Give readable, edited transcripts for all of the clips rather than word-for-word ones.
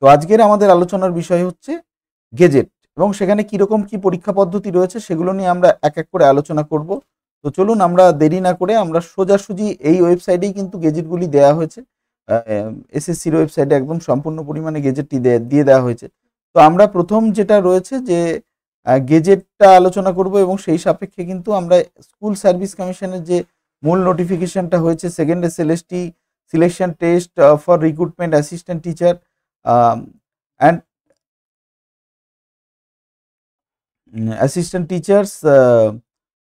তো আজকের আমাদের আলোচনার বিষয় হচ্ছে গেজেট এবং সেখানে কিরকম কি পরীক্ষা পদ্ধতি রয়েছে সেগুলো নিয়ে আমরা এক এক করে আলোচনা করব। তো চলুন আমরা দেরি না করে আমরা সোজাসুজি এই ওয়েবসাইটেই কিন্তু গেজেটগুলি দেওয়া হয়েছে, এসএসসির ওয়েবসাইটে একদম সম্পূর্ণ পরিমাণে গেজেটটি দিয়ে দেওয়া হয়েছে। তো আমরা প্রথম যেটা রয়েছে যে গেজেটটা আলোচনা করব এবং সেই সাপেক্ষে কিন্তু আমরা স্কুল সার্ভিস কমিশনের যে মূল নোটিফিকেশনটা হয়েছে second SLST selection test for recruitment assistant teacher and assistant teachers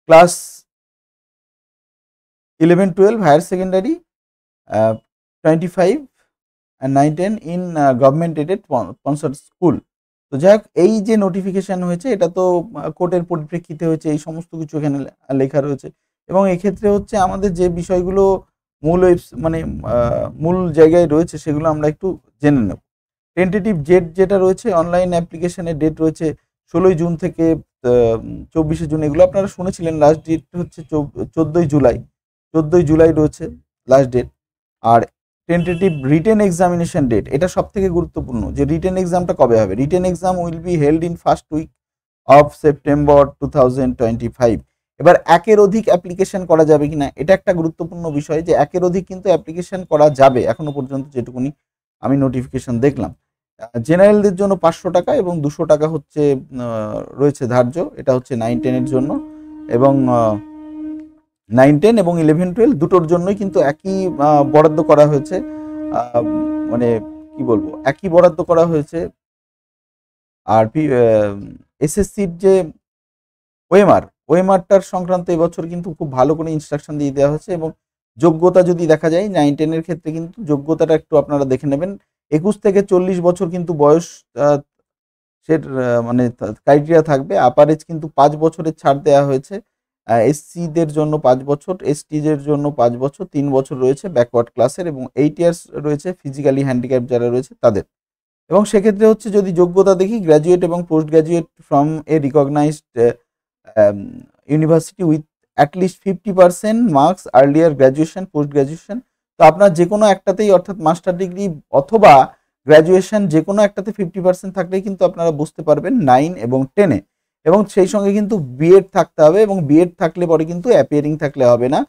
class 11-12 higher secondary 25 and 9-10 in government aided sponsored school। তো যাই হোক, এই যে নোটিফিকেশন হয়েছে এটা তো কোর্টের পরিপ্রেক্ষিতে হয়েছে, এই সমস্ত কিছু এখানে লেখা রয়েছে এবং এক্ষেত্রে হচ্ছে আমাদের যে বিষয়গুলো মূল জায়গায় রয়েছে সেগুলো আমরা একটু জেনে নেব। টেন্টেটিভ ডেট যেটা রয়েছে, অনলাইন অ্যাপ্লিকেশনের ডেট রয়েছে 16 জুন থেকে 24 জুন। এগুলো আপনারা শুনেছিলেন। লাস্ট ডেট হচ্ছে 14 জুলাই রয়েছে লাস্ট ডেট। আর টেন্টেটিভ রিটেন এক্সামিনেশন ডেট, এটা সব থেকে গুরুত্বপূর্ণ যে রিটেন এক্সামটা কবে হবে। Written exam will be held in first week of September 2025। এবার একের অধিক অ্যাপ্লিকেশন করা যাবে কিনা এটা একটা গুরুত্বপূর্ণ বিষয়, যে একের অধিক কিন্তু অ্যাপ্লিকেশন করা যাবে এখনো পর্যন্ত যেটুকুনি আমি নোটিফিকেশন দেখলাম। জেনারেলদের জন্য 500 টাকা এবং 200 টাকা হচ্ছে রয়েছে ধার্য। এটা হচ্ছে 9-10 এর জন্য এবং 9-10 এবং 11-12 দুটোর জন্যই কিন্তু একই বরাদ্দ করা হয়েছে। মানে কি বলবো, একই বরাদ্দ করা হয়েছে। আর এসএসসির যে ওএমআরটার সংক্রান্ত এবছর কিন্তু খুব ভালো করে ইনস্ট্রাকশন দিয়ে দেওয়া হয়েছে এবং যোগ্যতা যদি দেখা যায় 9-10 এর ক্ষেত্রে কিন্তু যোগ্যতাটা একটু আপনারা দেখে নেবেন। 21 থেকে 40 বছর কিন্তু বয়স মানে ক্রাইটেরিয়া থাকবে। আপার এজ কিন্তু 5 বছরের ছাড় দেওয়া হয়েছে। এসসিদের জন্য 5 বছর, এসটিদের জন্য 5 বছর, 3 বছর রয়েছে ব্যাকওয়ার্ড ক্লাসের এবং 8 ইয়ার্স রয়েছে ফিজিক্যালি হ্যান্ডিক্যাপ যারা রয়েছে তাদের। এবং সেক্ষেত্রে হচ্ছে যদি যোগ্যতা দেখি, গ্র্যাজুয়েট এবং post graduate from a recognized university with at least 50% marks earlier graduation post graduation. তো আপনার যে কোনো একটাতেই অর্থাৎ মাস্টার ডিগ্রি অথবা গ্র্যাজুয়েশন যে কোনো একটাতে 50% থাকলেই কিন্তু আপনারা বুঝতে পারবেন 9 এবং 10-এ। এবং সেই সঙ্গে কিন্তু বিএড থাকতে হবে এবং বিএড থাকলে পরে কিন্তু অ্যাপিয়ারিং থাকলে হবে না।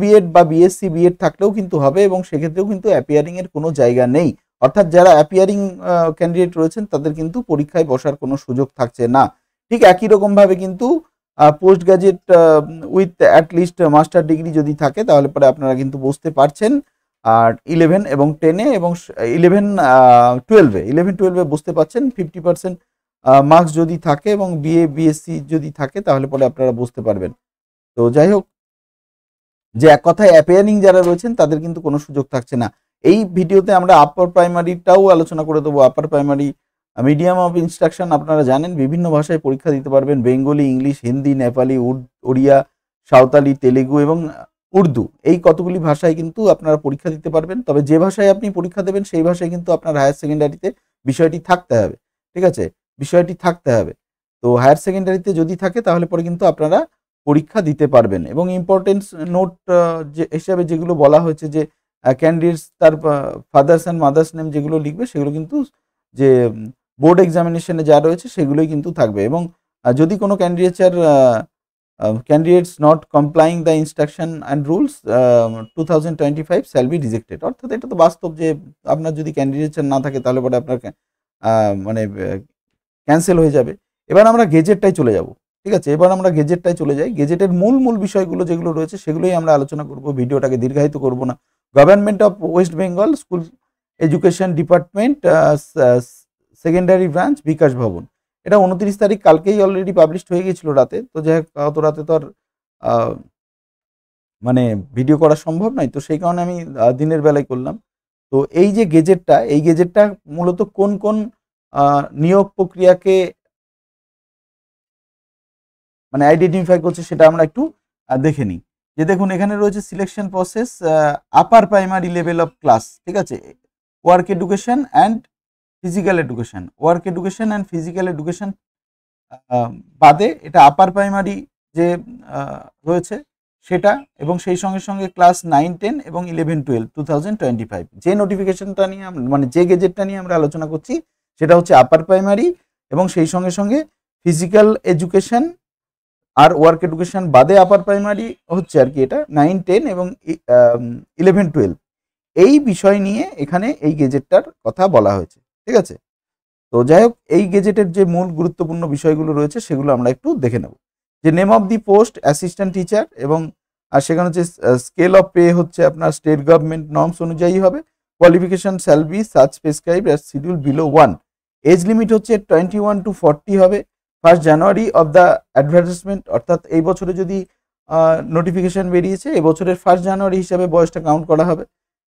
বিএড বা বিএসসি বিএড থাকলেও কিন্তু হবে এবং সেক্ষেত্রেও কিন্তু অ্যাপিয়ারিং এর কোনো জায়গা নেই। অর্থাৎ যারা অ্যাপিয়ারিং ক্যান্ডিডেট রয়েছেন তাদের কিন্তু পরীক্ষায় বসার কোনো সুযোগ থাকছে না। ঠিক একই রকমভাবে কিন্তু post graduate with at least master degree যদি থাকে তাহলে পরে আপনারা কিন্তু বুঝতে পারছেন। আর 11 এবং 10-এ এবং 11-12-এ বুঝতে পারছেন 50% মার্কস যদি থাকে এবং বিএসসি যদি থাকে তাহলে পরে আপনারা বুঝতে পারবেন। তো যাই হোক, যে এক কথায় অ্যাপিয়ারিং যারা রয়েছেন তাদের কিন্তু কোনো সুযোগ থাকছে না। এই ভিডিওতে আমরা আপার প্রাইমারিটাও আলোচনা করে দেবো। Upper primary medium of instruction আপনারা জানেন বিভিন্ন ভাষায় পরীক্ষা দিতে পারবেন, বেঙ্গলি, ইংলিশ, হিন্দি, নেপালি, ওড়িয়া, সাঁওতালি, তেলেগু এবং উর্দু, এই কতগুলি ভাষায় কিন্তু আপনারা পরীক্ষা দিতে পারবেন। তবে যে ভাষায় আপনি পরীক্ষা দেবেন সেই ভাষায় কিন্তু আপনার হায়ার সেকেন্ডারিতে বিষয়টি থাকতে হবে। ঠিক আছে, বিষয়টি থাকতে হবে। তো হায়ার সেকেন্ডারিতে যদি থাকে তাহলে পরে কিন্তু আপনারা পরীক্ষা দিতে পারবেন। এবং ইম্পর্টেন্স নোট যে হিসাবে যেগুলো বলা হয়েছে যে ক্যান্ডিডেটস তার ফাদার্স অ্যান্ড মাদার্স নেম যেগুলো লিখবে সেগুলো কিন্তু যে বোর্ড এক্সামিনেশনে যা রয়েছে সেগুলোই কিন্তু থাকবে। এবং যদি কোনো candidates not কমপ্লাইং the instruction and rules 2025 shall be rejected. অর্থাৎ এটা তো বাস্তব যে আপনার যদি ক্যান্ডিডেটস না থাকে তাহলে পরে আপনার মানে ক্যান্সেল হয়ে যাবে। এবার আমরা গেজেটটাই চলে যাব। ঠিক আছে, এবার আমরা গেজেটটাই চলে যাই। গেজেটের মূল বিষয়গুলো যেগুলো রয়েছে সেগুলোই আমরা আলোচনা করব, ভিডিওটাকে দীর্ঘায়িত করব না। Government of West Bengal school education department secondary branch Bikash Bhavan, এটা 29 তারিখ কালকেই অলরেডি পাবলিশড হয়ে গেছিল রাতে। তো যাই হোক, অত রাতে তো আর মানে ভিডিও করা সম্ভব নয়, তো সেই কারণে আমি দিনের বেলায় করলাম। তো এই যে গেজেটটা, এই গেজেটটা মূলত কোন কোন নিয়োগ প্রক্রিয়াকে মানে আইডেন্টিফাই করছে সেটা আমরা একটু দেখে নিই। যে দেখুন এখানে রয়েছে selection process upper primary level of class. ঠিক আছে, work education and physical education, work education and physical education বাদে এটা আপার প্রাইমারি যে রয়েছে সেটা, এবং সেই সঙ্গে সঙ্গে ক্লাস 9, 10 এবং 11, 12 2025 যে নোটিফিকেশনটা নিয়ে মানে যে গেজেটটা নিয়ে আমরা আলোচনা করছি সেটা হচ্ছে আপার প্রাইমারি, এবং সেই সঙ্গে সঙ্গে ফিজিক্যাল এডুকেশন আর ওয়ার্ক এডুকেশন বাদে আপার প্রাইমারি হচ্ছে আর কি, এটা 9, 10 এবং 11, 12 এই বিষয় নিয়ে এখানে এই গেজেটটার কথা বলা হয়েছে। ঠিক আছে, তো যাই হোক, এই গেজেটের যে মূল গুরুত্বপূর্ণ বিষয়গুলো রয়েছে সেগুলো আমরা একটু দেখে নেব। যে name of the post assistant teacher, এবং আর সেখানে হচ্ছে স্কেল অফ পে হচ্ছে আপনার স্টেট গভর্নমেন্ট নর্মস অনুযায়ী হবে। Qualification shall be such prescribed as schedule below 1। Age limit হচ্ছে 21 to 40 হবে। 1 জানুয়ারি অফ দ্য অ্যাডভার্টাইজমেন্ট, অর্থাৎ এই বছরে যদি নোটিফিকেশন বেরিয়েছে এবছরের 1 জানুয়ারি হিসাবে বয়সটা কাউন্ট করা হবে।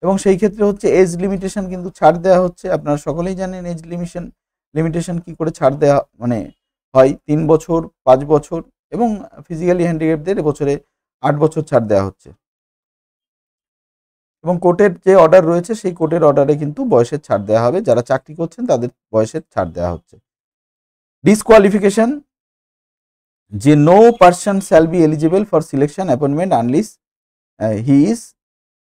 এবং সেই ক্ষেত্রে হচ্ছে এজ লিমিটেশন কিন্তু ছাড় দেওয়া হচ্ছে, আপনারা সকলেই জানেন এজ লিমিটেশন কি করে ছাড় দেওয়া মানে হয়, 3 বছর, 5 বছর, এবং ফিজিক্যালি হ্যান্ডিক্যাপদের এবছরে 8 বছর ছাড় দেওয়া হচ্ছে। এবং কোর্টের যে অর্ডার রয়েছে সেই কোর্টের অর্ডারে কিন্তু বয়সের ছাড় দেওয়া হবে, যারা চাকরি করছেন তাদের বয়সের ছাড় দেওয়া হচ্ছে। ডিসকোয়ালিফিকেশন, যে no person shall be eligible for selection appointment unless he is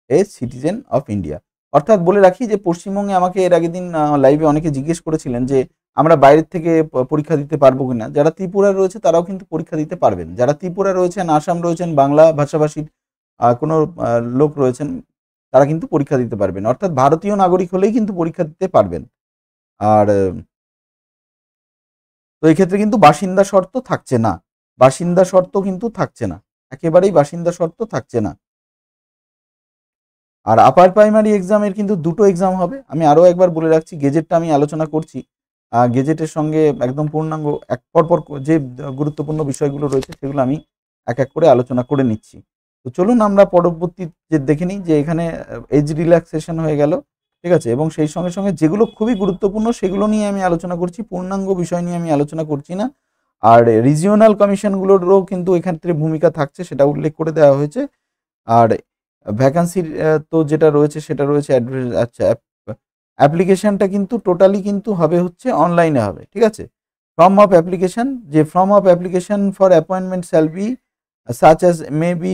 a citizen of India. অর্থাৎ বলে রাখি যে পশ্চিমবঙ্গে আমাকে এর আগের দিন লাইভে অনেকে জিজ্ঞেস করেছিলেন যে আমরা বাইরের থেকে পরীক্ষা দিতে পারবো কিনা। যারা ত্রিপুরা রয়েছে তারাও কিন্তু পরীক্ষা দিতে পারবেন, যারা ত্রিপুরা রয়েছেন, আসাম রয়েছেন, বাংলা ভাষাভাষীর কোনো লোক রয়েছেন তারা কিন্তু পরীক্ষা দিতে পারবেন, অর্থাৎ ভারতীয় নাগরিক হলেই কিন্তু পরীক্ষা দিতে পারবেন। আর তো এই ক্ষেত্রে কিন্তু বাসিন্দা শর্ত থাকছে না, বাসিন্দা শর্ত কিন্তু থাকছে না, একেবারেই বাসিন্দা শর্ত থাকছে না। আর আপার প্রাইমারি এক্সামের কিন্তু দুটো এক্সাম হবে। আমি আরও একবার বলে রাখছি, গেজেটটা আমি আলোচনা করছি, গেজেটের সঙ্গে একদম পূর্ণাঙ্গ এক পরপর যে গুরুত্বপূর্ণ বিষয়গুলো রয়েছে সেগুলো আমি এক এক করে আলোচনা করে নিচ্ছি। তো চলুন আমরা পরবর্তী যে দেখে নিই, যে এখানে এজ রিল্যাক্সেশন হয়ে গেল, ঠিক আছে, এবং সেই সঙ্গে সঙ্গে যেগুলো খুবই গুরুত্বপূর্ণ সেগুলো নিয়ে আমি আলোচনা করছি, পূর্ণাঙ্গ বিষয় নিয়ে আমি আলোচনা করছি না। আর রিজিওনাল কমিশনগুলোরও কিন্তু এক্ষেত্রে ভূমিকা থাকছে, সেটা উল্লেখ করে দেওয়া হয়েছে। আর ভ্যাকান্সির তো যেটা রয়েছে সেটা রয়েছে আচ্ছা, অ্যাপ্লিকেশনটা কিন্তু টোটালি কিন্তু হবে হচ্ছে অনলাইনে হবে, ঠিক আছে। ফর্ম অফ অ্যাপ্লিকেশন, যে form of application for appointment shall be such as may be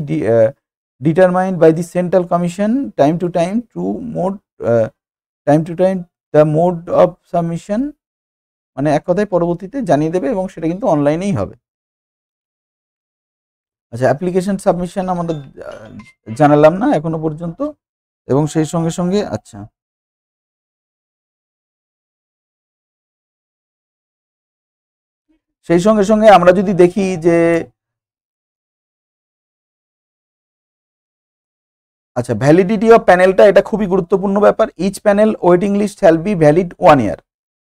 determined by the central commission time to time the mode of submission, মানে এক কথায় পরবর্তীতে জানিয়ে দেবে, এবং সেটা কিন্তু অনলাইনেই হবে। আচ্ছা, অ্যাপ্লিকেশন সাবমিশন আমাদের জানালাম না এখনো পর্যন্ত, এবং সেই সঙ্গে সঙ্গে আচ্ছা সেই সঙ্গে সঙ্গে আমরা যদি দেখি যে আচ্ছা, ভ্যালিডিটি অফ প্যানেলটা এটা খুবই গুরুত্বপূর্ণ ব্যাপার। Each panel waiting list shall be valid 1 year.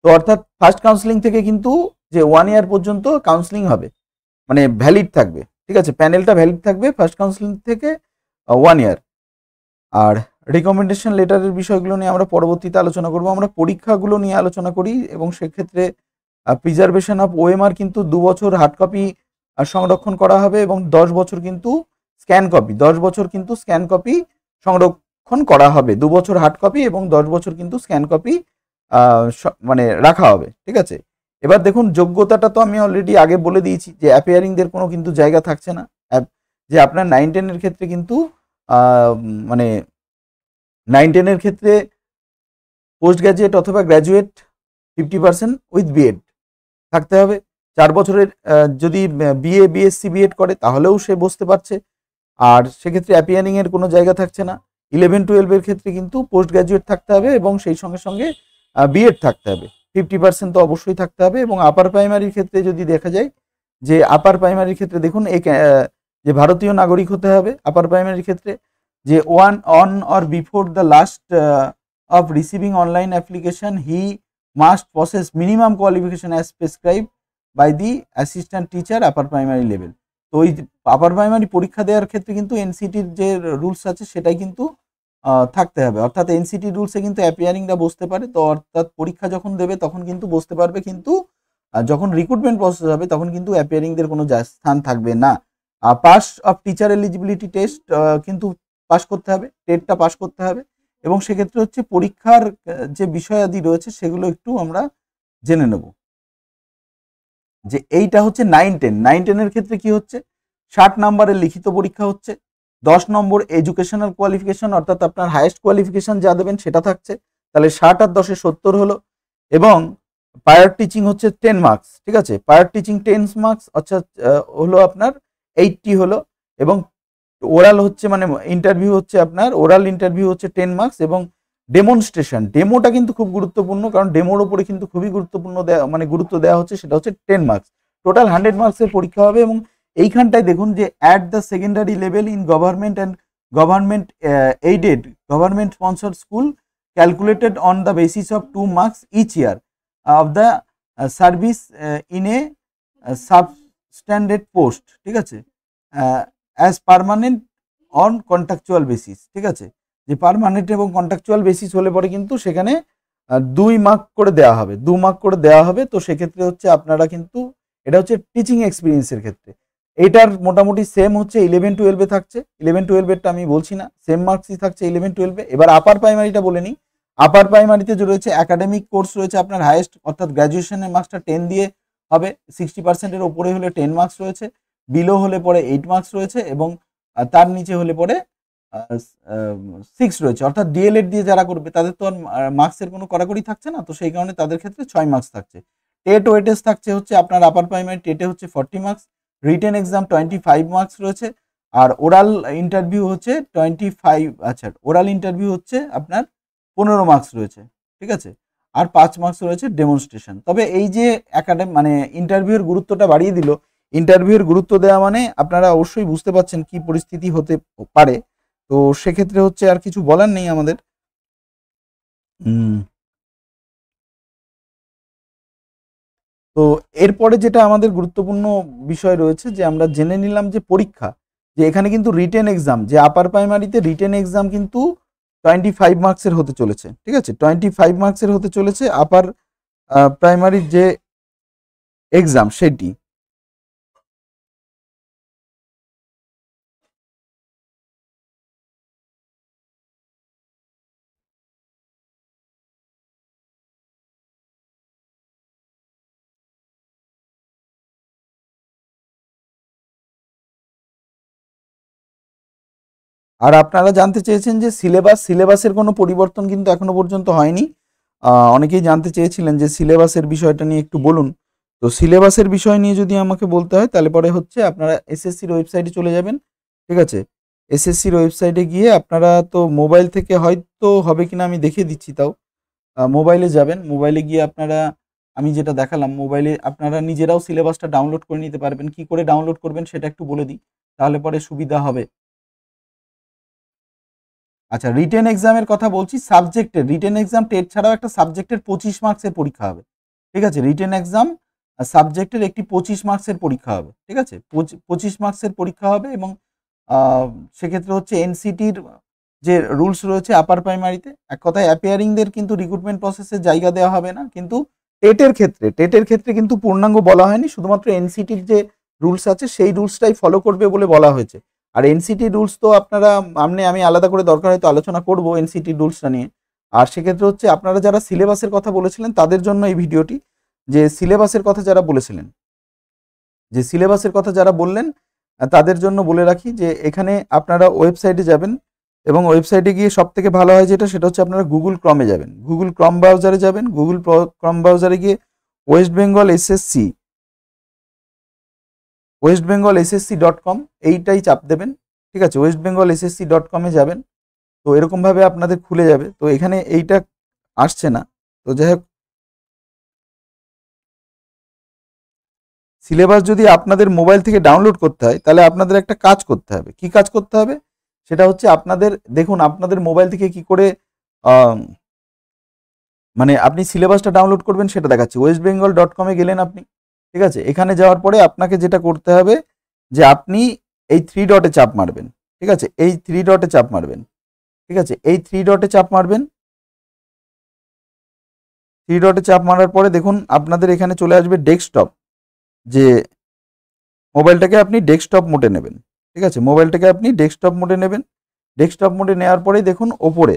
তো অর্থাৎ ফার্স্ট কাউন্সিলিং থেকে কিন্তু যে 1 ইয়ার পর্যন্ত কাউন্সিলিং হবে, মানে ভ্যালিড থাকবে, ঠিক আছে, প্যানেলটা ভ্যালিড থাকবে ফার্স্ট কাউন্সিলিং থেকে 1 ইয়ার। আর রিকমেন্ডেশন লেটারের বিষয়গুলো নিয়ে আমরা পরবর্তীতে আলোচনা করব। আমরা পরীক্ষাগুলো নিয়ে আলোচনা করি, এবং সেক্ষেত্রে প্রিজার্ভেশন অফ ওএমআর কিন্তু 2 বছর হার্ড কপি সংরক্ষণ করা হবে, এবং 10 বছর কিন্তু স্ক্যান কপি, 10 বছর কিন্তু স্ক্যান কপি সংরক্ষণ করা হবে। 2 বছর হার্ড কপি এবং 10 বছর কিন্তু স্ক্যান কপি মানে রাখা হবে, ঠিক আছে। এবার দেখুন, যোগ্যতাটা তো আমি অলরেডি আগে বলে দিয়েছি যে অ্যাপিয়ারিংদের কোনো কিন্তু জায়গা থাকছে না। যে আপনার 9-10 এর ক্ষেত্রে কিন্তু মানে 9-10 এর ক্ষেত্রে পোস্ট গ্র্যাজুয়েট অথবা গ্র্যাজুয়েট 50% উইথ বিএড থাকতে হবে। 4 বছরের যদি বিএ, বিএসসি, বিএড করে তাহলেও সে বসতে পারছে, আর সেক্ষেত্রে অ্যাপিয়ারিং এর কোনো জায়গা থাকছে না। 11-12 এর ক্ষেত্রে কিন্তু পোস্ট গ্র্যাজুয়েট থাকতে হবে, এবং সেই সঙ্গে সঙ্গে বিএড থাকতে হবে, 50% তো অবশ্যই থাকতে হবে। এবং আপার প্রাইমারির ক্ষেত্রে যদি দেখা যায়, যে আপার প্রাইমারির ক্ষেত্রে দেখুন যে ভারতীয় নাগরিক হতে হবে আপার প্রাইমারির ক্ষেত্রে, যে on or before the last of receiving online application he must process minimum qualification as prescribe by the assistant teacher upper primary level. তো ওই আপার প্রাইমারি পরীক্ষা দেওয়ার ক্ষেত্রে কিন্তু এনসিটির যে রুলস আছে সেটাই কিন্তু থাকতে হবে, অর্থাৎ এনসিটি রুলসে কিন্তু অ্যাপিয়ারিংরা বসতে পারে। তো অর্থাৎ পরীক্ষা যখন দেবে তখন কিন্তু বসতে পারবে, কিন্তু যখন রিক্রুটমেন্ট প্রসেস হবে তখন কিন্তু অ্যাপিয়ারিংদের কোনো স্থান থাকবে না। Pass of teacher eligibility test কিন্তু পাস করতে হবে, টেটটা পাস করতে হবে, এবং সেক্ষেত্রে হচ্ছে পরীক্ষার যে বিষয়াদি রয়েছে সেগুলো একটু আমরা জেনে নেব। যে এইটা হচ্ছে 9-10 এর ক্ষেত্রে কি হচ্ছে, 60 নাম্বারের লিখিত পরীক্ষা হচ্ছে, 10 নম্বর এডুকেশনাল কোয়ালিফিকেশন, অর্থাৎ আপনার হাইয়েস্ট কোয়ালিফিকেশন যা দেবেন সেটা থাকছে। তাহলে 60 আর 10 70 হলো। এবং পায়ার টিচিং হচ্ছে 10 মার্কস, ঠিক আছে, পায়ার টিচিং 10 মার্কস, অর্থাৎ হলো আপনার 80 হলো। এবং ওরাল হচ্ছে মানে ইন্টারভিউ হচ্ছে আপনার ওরাল ইন্টারভিউ হচ্ছে 10 মার্কস। এবং ডেমনস্ট্রেশন, ডেমোটা কিন্তু খুব গুরুত্বপূর্ণ, কারণ ডেমোর উপরে কিন্তু খুবই গুরুত্বপূর্ণ মানে গুরুত্ব দেওয়া হচ্ছে, সেটা হচ্ছে 10 মার্কস। টোটাল 100 মার্কসের পরীক্ষা হবে। এবং এইখানটায় দেখুন যে at the secondary level in government and government aided government sponsored school calculated on the basis of 2 marks each year of the service in a substandard post, ঠিক আছে, as permanent on contractual basis, ঠিক আছে। যে permanent এবং contractual basis হলে পরে কিন্তু সেখানে 2 মার্ক করে দেওয়া হবে, 2 মার্ক করে দেওয়া হবে। তো সেক্ষেত্রে হচ্ছে আপনারা কিন্তু এটা হচ্ছে টিচিং এক্সপিরিয়েন্সের ক্ষেত্রে। এটার মোটামুটি সেম হচ্ছে 11-12 থাকছে। 11-12 আমি বলছি না, সেম মার্কসই থাকছে 11-12। এবার আপার প্রাইমারিটা বলে নিই। আপার প্রাইমারিতে যে রয়েছে একাডেমিক কোর্স রয়েছে আপনার হাইয়েস্ট, অর্থাৎ গ্র্যাজুয়েশনের মার্কসটা 10 দিয়ে হবে। 60%-এর ওপরে হলে 10 মার্কস রয়েছে, বিলো হলে পরে 8 মার্কস রয়েছে, এবং তার নিচে হলে পরে 6 রয়েছে। অর্থাৎ ডিএলএড দিয়ে যারা করবে তাদের তো আর মার্কসের কোনো কড়াকড়ি থাকছে না, তো সেই কারণে তাদের ক্ষেত্রে 6 মার্কস থাকছে। টেট ওয়েটেজ থাকছে হচ্ছে আপনার আপার প্রাইমারি টেটে হচ্ছে 40 মার্কস, রিটেন এক্সাম 25 মার্কস রয়েছে, আর ওরাল ইন্টারভিউ হচ্ছে 25, আচ্ছা ওরাল ইন্টারভিউ হচ্ছে আপনার 15 মার্কস রয়েছে, ঠিক আছে। আর 5 মার্কস রয়েছে ডেমনস্ট্রেশন। তবে এই যে মানে ইন্টারভিউর গুরুত্বটা বাড়িয়ে দিল, ইন্টারভিউর গুরুত্ব দেওয়া মানে আপনারা অবশ্যই বুঝতে পারছেন কি পরিস্থিতি হতে পারে। তো সেক্ষেত্রে হচ্ছে আর কিছু বলার নেই আমাদের। তো এরপরে যেটা আমাদের গুরুত্বপূর্ণ বিষয় রয়েছে, যে আমরা জেনে নিলাম যে পরীক্ষা, যে এখানে কিন্তু রিটেন এক্সাম, যে আপার প্রাইমারিতে রিটেন এক্সাম কিন্তু 25 মার্কসের হতে চলেছে, ঠিক আছে, 25 মার্কসের হতে চলেছে আপার প্রাইমারির যে এক্সাম সেটি। আর আপনারা জানতে চেয়েছেন যে সিলেবাসের কোনো পরিবর্তন কিন্তু এখনো পর্যন্ত হয়নি। অনেকেই জানতে চেয়েছিলেন যে সিলেবাসের বিষয়টা নিয়ে একটু বলুন। তো সিলেবাসের বিষয় নিয়ে যদি আমাকে বলতে হয় তাহলে পরে হচ্ছে আপনারা এসএসসির ওয়েবসাইটে চলে যাবেন, ঠিক আছে। এসএসসির ওয়েবসাইটে গিয়ে আপনারা তো মোবাইল থেকে হয়তো হবে কিনা আমি দেখিয়ে দিচ্ছি, তাও মোবাইলে যাবেন, মোবাইলে গিয়ে আপনারা আমি যেটা দেখালাম মোবাইলে আপনারা নিজেরাও সিলেবাসটা ডাউনলোড করে নিতে পারবেন। কি করে ডাউনলোড করবেন সেটা একটু বলে দিই, তাহলে পরে সুবিধা হবে। আচ্ছা, রিটেন এক্সামের কথা বলছি। সাবজেক্টের রিটেন এক্সাম টেট ছাড়াও একটা সাবজেক্টের 25 মার্কসের পরীক্ষা হবে, ঠিক আছে। রিটেন এক্সাম সাবজেক্টের একটি 25 মার্কসের পরীক্ষা হবে, ঠিক আছে, 25 মার্কসের পরীক্ষা হবে। এবং সেক্ষেত্রে হচ্ছে এনসিটির যে রুলস রয়েছে আপার প্রাইমারিতে, এক কথায় অ্যাপিয়ারিংদের কিন্তু রিক্রুটমেন্ট প্রসেসে জায়গা দেওয়া হবে না। কিন্তু টেটের ক্ষেত্রে কিন্তু পূর্ণাঙ্গ বলা হয়নি, শুধুমাত্র এনসিটির যে রুলস আছে সেই রুলসটাই ফলো করবে বলে বলা হয়েছে। আর এনসিটি রুলস তো আপনারা আমি আলাদা করে দরকার হয়তো আলোচনা করব এনসিটি রুলসটা নিয়ে। আর সেক্ষেত্রে হচ্ছে আপনারা যারা সিলেবাসের কথা বলেছিলেন তাদের জন্য এই ভিডিওটি, যে সিলেবাসের কথা যারা বলেছিলেন, যে সিলেবাসের কথা যারা বললেন তাদের জন্য বলে রাখি যে এখানে আপনারা ওয়েবসাইটে যাবেন, এবং ওয়েবসাইটে গিয়ে সব থেকে ভালো হয় সেটা হচ্ছে আপনারা গুগল ক্রমে যাবেন, গুগল ক্রম ব্রাউজারে যাবেন। গুগল ক্রম ব্রাউজারে গিয়ে westbengalssc.com এইটাই চাপ দেবেন, ঠিক আছে। westbengalssc.com-এ যাবেন, তো এরকমভাবে আপনাদের খুলে যাবে। তো এখানে এইটা আসছে না, তো যাই হোক, সিলেবাস যদি আপনাদের মোবাইল থেকে ডাউনলোড করতে হয় তাহলে আপনাদের একটা কাজ করতে হবে। কি কাজ করতে হবে সেটা হচ্ছে আপনাদের দেখুন আপনাদের মোবাইল থেকে কি করে মানে আপনি সিলেবাসটা ডাউনলোড করবেন সেটা দেখাচ্ছি। westbengal.com-এ গেলেন আপনি, ঠিক আছে। এখানে যাওয়ার পরে আপনাকে যেটা করতে হবে যে আপনি এই 3 ডটে চাপ মারবেন, ঠিক আছে, এই 3 ডটে চাপ মারবেন, ঠিক আছে, এই 3 ডটে চাপ মারবেন। 3 ডটে চাপ মারার পরে দেখুন আপনাদের এখানে চলে আসবে ডেস্কটপ, যে মোবাইলটাকে আপনি ডেস্কটপ মোডে নেবেন, ঠিক আছে, মোবাইলটাকে আপনি ডেস্কটপ মোডে নেবেন। ডেস্কটপ মোডে নেওয়ার পরেই দেখুন ওপরে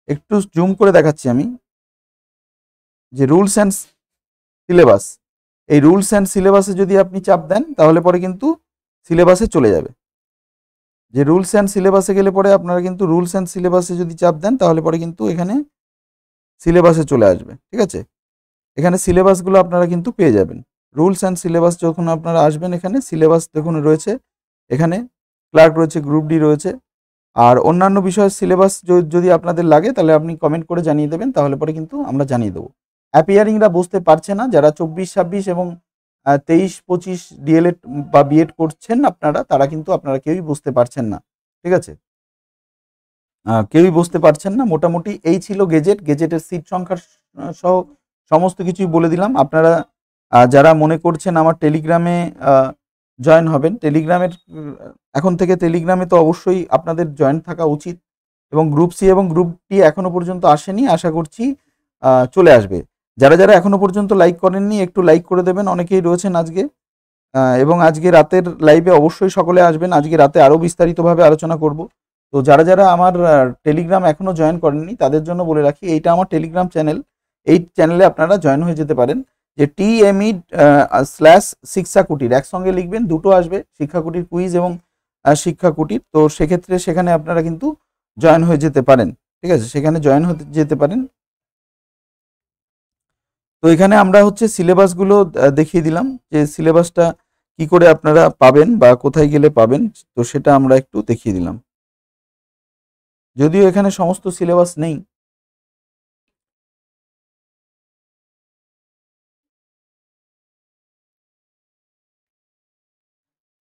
একটু জুম করে দেখাচ্ছি আমি, যে রুলস অ্যান্ড সিলেবাস, এই রুলস অ্যান্ড সিলেবাসে যদি আপনি চাপ দেন তাহলে পরে কিন্তু সিলেবাসে চলে যাবে। যে রুলস অ্যান্ড সিলেবাসে গেলে পরে আপনারা কিন্তু রুলস অ্যান্ড সিলেবাসে যদি চাপ দেন তাহলে পরে কিন্তু এখানে সিলেবাসে চলে আসবে, ঠিক আছে। এখানে সিলেবাসগুলো আপনারা কিন্তু পেয়ে যাবেন। রুলস অ্যান্ড সিলেবাস যখন আপনারা আসবেন এখানে সিলেবাস দেখুন রয়েছে, এখানে ক্লার্ক রয়েছে, গ্রুপ ডি রয়েছে। আর অন্যান্য বিষয়ের সিলেবাস যদি আপনাদের লাগে তাহলে আপনি কমেন্ট করে জানিয়ে দেবেন, তাহলে পরে কিন্তু আমরা জানিয়ে দেবো। অ্যাপিয়ারিংরা বুঝতে পারছে না, যারা 24-26 এবং 23-25 ডিএলএড বা বিএড করছেন আপনারা, তারা কিন্তু আপনারা কেউই বুঝতে পারছেন না, ঠিক আছে। কেউই বুঝতে পারছেন না। মোটামুটি এই ছিল গেজেটের সিট সংখ্যা সহ সমস্ত কিছুই বলে দিলাম। আপনারা যারা মনে করছেন আমার টেলিগ্রামে জয়েন হবেন, টেলিগ্রামের এখন থেকে টেলিগ্রামে তো অবশ্যই আপনাদের জয়েন থাকা উচিত, এবং গ্রুপ সি এবং গ্রুপ ডি এখনো পর্যন্ত আসেনি, আশা করছি চলে আসবে। যারা যারা এখনো পর্যন্ত লাইক করেননি একটু লাইক করে দেবেন, অনেকেই রয়েছেন আজকে। এবং আজকে রাতের লাইভে অবশ্যই সকলে আসবেন, আজকে রাতে আরও বিস্তারিতভাবে আলোচনা করব। তো যারা যারা আমার টেলিগ্রাম এখনও জয়েন করেননি তাদের জন্য বলে রাখি, এইটা আমার টেলিগ্রাম চ্যানেল, এই চ্যানেলে আপনারা জয়েন হয়ে যেতে পারেন। যে TME/শিক্ষাকুটির একসঙ্গে লিখবেন, দুটো আসবে, শিক্ষাকুটির কুইজ এবং শিক্ষাকুটির। তো সেক্ষেত্রে সেখানে আপনারা কিন্তু জয়েন হয়ে যেতে পারেন, ঠিক আছে, সেখানে জয়েন হতে যেতে পারেন। তো এখানে আমরা হচ্ছে সিলেবাসগুলো দেখিয়ে দিলাম, যে সিলেবাসটা কি করে আপনারা পাবেন বা কোথায় গেলে পাবেন, তো সেটা আমরা একটু দেখিয়ে দিলাম। যদিও এখানে সমস্ত সিলেবাস নেই,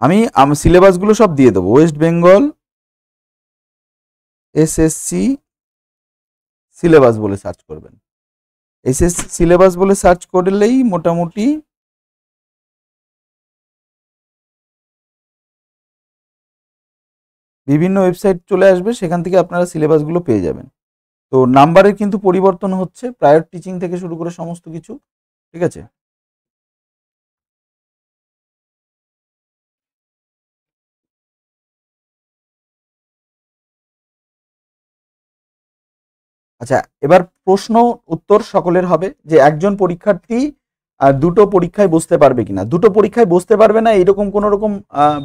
আমি সিলেবাসগুলো সব দিয়ে দেবো। ওয়েস্ট বেঙ্গল এসএসসি সিলেবাস বলে সার্চ করবেন, এসএসসি সিলেবাস বলে সার্চ করলেই মোটামুটি বিভিন্ন ওয়েবসাইট চলে আসবে, সেখান থেকে আপনারা সিলেবাসগুলো পেয়ে যাবেন। তো নাম্বারের কিন্তু পরিবর্তন হচ্ছে, প্রায়র টিচিং থেকে শুরু করে সমস্ত কিছু, ঠিক আছে। আচ্ছা, এবার প্রশ্ন উত্তর সকলের হবে যে একজন পরীক্ষার্থী দুটো পরীক্ষায় বসতে পারবে কিনা। দুটো পরীক্ষায় বসতে পারবে না এরকম কোনো রকম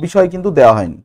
বিষয় কিন্তু দেওয়া হয়নি,